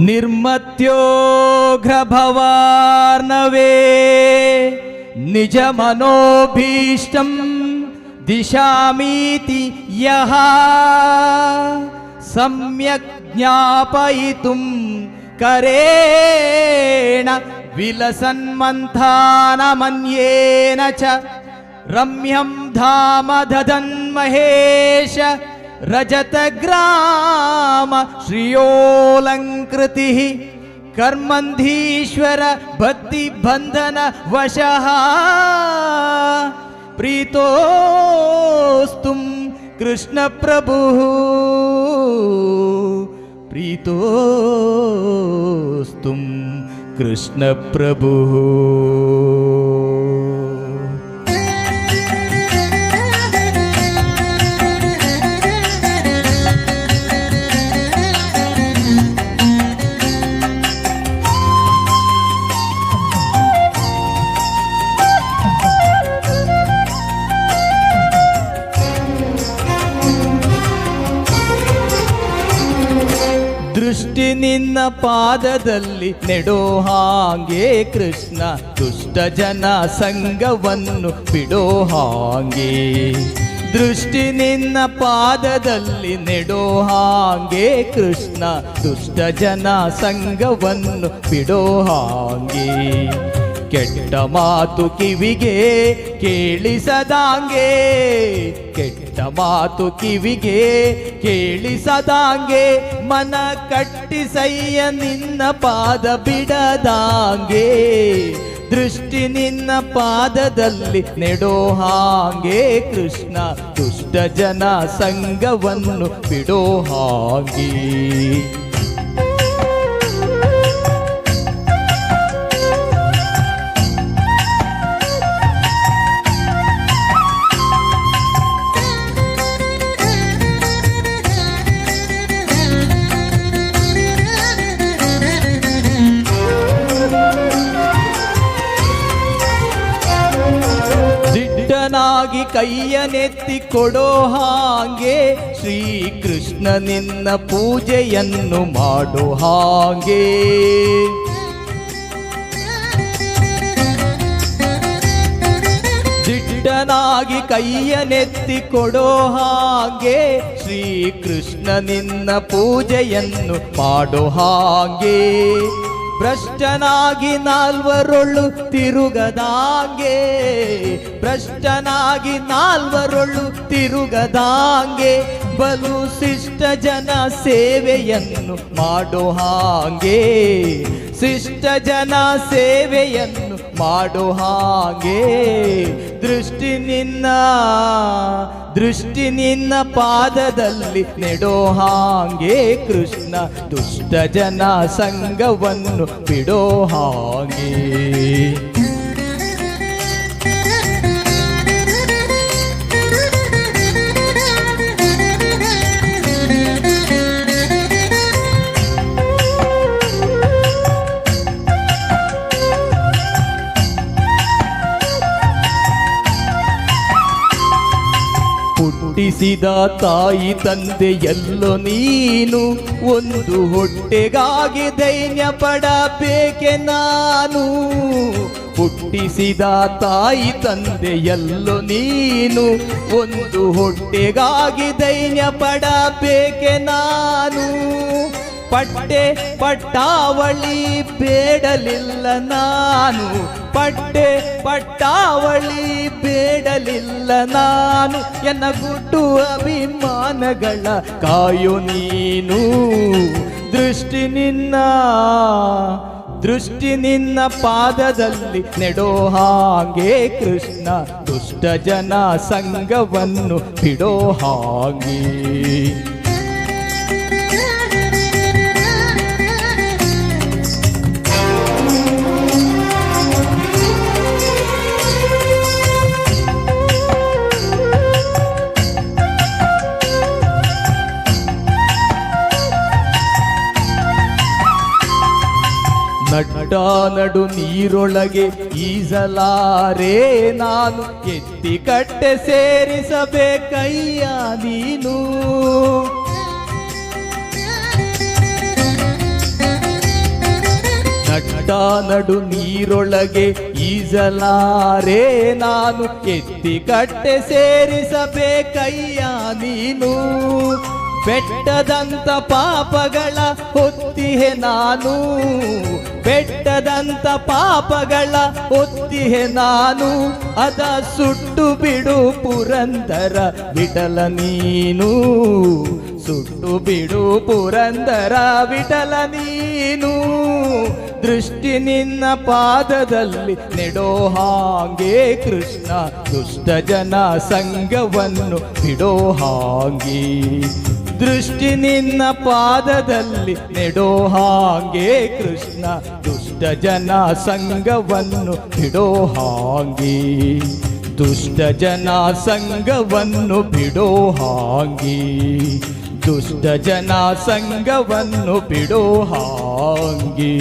ನಿರ್ಮತ್ಯೋಘ್ರಭವಾರ್ಣವೇ ನಿಜ ಮನೋಭೀಷ್ಟಂ ದಿಶಾಮೀತಿ ಯಹ ಸಮ್ಯಕ್ ಜ್ಞಾಪಯಿತುಂ ಕರೇಣ ವಿಲಸನ್ಮಂಥಾನಮನ್ಯೇನ ಚ ರಮ್ಯಂ ಧಾಮ ದದನ್ಮಹೇಶ ರಜತಗ್ರಾಮ ಶ್ರಿಯೋಲಂಕೃತಿ ಕರ್ಮಂಧೀಶ್ವರ ಭಕ್ತಿ ಬಂಧನ ವಶಃ ಪ್ರೀತೋಸ್ತುಂ ಕೃಷ್ಣ ಪ್ರಭು ಪ್ರೀತೋಸ್ತುಂ ಕೃಷ್ಣ ಪ್ರಭು. ದೃಷ್ಟಿ ನಿನ್ನ ಪಾದದಲ್ಲಿ ನೆಡೋ ಹಾಗೆ ಕೃಷ್ಣ, ದುಷ್ಟ ಜನ ಸಂಗವನ್ನು ಬಿಡೋ ಹಾಗೆ. ದೃಷ್ಟಿ ನಿನ್ನ ಪಾದದಲ್ಲಿ ನೆಡೋ ಹಾಗೆ ಕೃಷ್ಣ, ದುಷ್ಟ ಜನ ಸಂಗವನ್ನು ಬಿಡೋ ಹಾಗೆ. ಕೆಟ್ಟ ಮಾತು ಕಿವಿಗೆ ಕೇಳಿಸದಾಂಗೆ, ಕೆಟ್ಟ ಮಾತು ಕಿವಿಗೆ ಕೇಳಿಸದಾಂಗೆ, ಮನ ಕಟ್ಟಿಸಯ್ಯ ನಿನ್ನ ಪಾದ ಬಿಡದಾಂಗೆ. ದೃಷ್ಟಿ ನಿನ್ನ ಪಾದದಲ್ಲಿ ನೆಡೋ ಹಾಗೆ ಕೃಷ್ಣ, ದುಷ್ಟ ಜನ ಸಂಗವನ್ನು ಬಿಡೋ ಹಾಗೆ. ದಿಟ್ಟನಾಗಿ ಕೈಯನೆತ್ತಿ ಕೊಡೋ ಹಾಗೆ, ಶ್ರೀಕೃಷ್ಣ ನಿನ್ನ ಪೂಜೆಯನ್ನು ಮಾಡೋ ಹಾಗೆ. ದಿಟ್ಟನಾಗಿ ಕೈಯನೆತ್ತಿ ಕೊಡೋ ಹಾಗೆ, ಶ್ರೀಕೃಷ್ಣ ನಿನ್ನ ಪೂಜೆಯನ್ನು ಮಾಡೋ ಹಾಗೆ. ಭ್ರಷ್ಟನಾಗಿ ನಾಲ್ವರೊಳ್ಳು ತಿರುಗದಾಂಗೆ, ಭ್ರಷ್ಟನಾಗಿ ನಾಲ್ವರೊಳ್ಳು ತಿರುಗದಾಂಗೆ, ಬಲು ಶಿಷ್ಟ ಜನ ಸೇವೆಯನ್ನು ಮಾಡೋ ಹಾಗೆ. ಶಿಷ್ಟ ಜನ ಸೇವೆಯನ್ನು ಮಾಡೋ ಹಾಗೆ. ದೃಷ್ಟಿ ನಿನ್ನ ಪಾದದಲ್ಲಿ ನೆಡೋ ಹಾಗೆ ಕೃಷ್ಣ, ದುಷ್ಟ ಜನ ಸಂಗವನ್ನು ಬಿಡೋ ಹಾಗೆ. ಹುಟ್ಟಿಸಿದ ತಾಯಿ ತಂದೆ ಎಲ್ಲೋ ನೀನು, ಒಂದು ಹೊಟ್ಟೆಗಾಗಿ ದೈನ್ಯ ಪಡಬೇಕೆ ನಾನು. ಹುಟ್ಟಿಸಿದ ತಾಯಿ ತಂದೆ ಎಲ್ಲೋ ನೀನು, ಒಂದು ಹೊಟ್ಟೆಗಾಗಿ ದೈನ್ಯ ಪಡಬೇಕೆ ನಾನು. ಪಟ್ಟೆ ಪಟ್ಟಾವಳಿ ಬೇಡಲಿಲ್ಲ ನಾನು, ಪಟ್ಟೆ ಪಟ್ಟಾವಳಿ ಬೇಡಲಿಲ್ಲ ನಾನು. ಎನ್ನ ಗುಟ್ಟು ಅಭಿಮಾನಗಳ ಕಾಯೋ ನೀನು. ದೃಷ್ಟಿ ನಿನ್ನ ಪಾದದಲ್ಲಿ ನೆಡೋ ಹಾಗೆ ಕೃಷ್ಣ, ದುಷ್ಟ ಜನ ಸಂಗವನ್ನು ಬಿಡೋ ಹಾಗೆ. ನಡ್ಡ ನಡು ನೀರೊಳಗೆ ಈಜಲಾರೆ ನಾನು, ಎತ್ತಿ ಕಟ್ಟೆ ಸೇರಿಸಬೇಕಯ್ಯ ನೀನು. ನಟ್ಟ ನಡು ನೀರೊಳಗೆ ಈಜಲಾರೆ ನಾನು, ಎತ್ತಿ ಕಟ್ಟೆ ಸೇರಿಸಬೇಕಯ್ಯ ನೀನು. ಬೆಟ್ಟದಂತ ಪಾಪಗಳ ಹೊತ್ತಿಹೆ ನಾನು, ಬೆಟ್ಟದಂತ ಪಾಪಗಳ ಹೊತ್ತಿಹೆ ನಾನು. ಅದ ಸುಟ್ಟು ಬಿಡು ಪುರಂದರ ವಿಠಲ ನೀನು, ಸುಟ್ಟು ಬಿಡು ಪುರಂದರ ವಿಠಲ ನೀನು. ದೃಷ್ಟಿ ನಿನ್ನ ಪಾದದಲ್ಲಿ ನೆಡೋ ಹಾಗೆ ಕೃಷ್ಣ, ದುಷ್ಟ ಜನ ಸಂಗವನ್ನು ಬಿಡೋ ಹಾಗೆ. ದೃಷ್ಟಿ ನಿನ್ನ ಪಾದದಲ್ಲಿ ನೆಡೋ ಹಾಗೆ ಕೃಷ್ಣ, ದುಷ್ಟ ಜನ ಸಂಗವನ್ನು ಬಿಡೋ ಹಾಗೆ. ದುಷ್ಟ ಜನ ಸಂಗವನ್ನು ಬಿಡೋ ಹಾಗೆ, ದುಷ್ಟ ಜನ ಸಂಗವನ್ನು ಬಿಡೋ ಹಾಗೆ.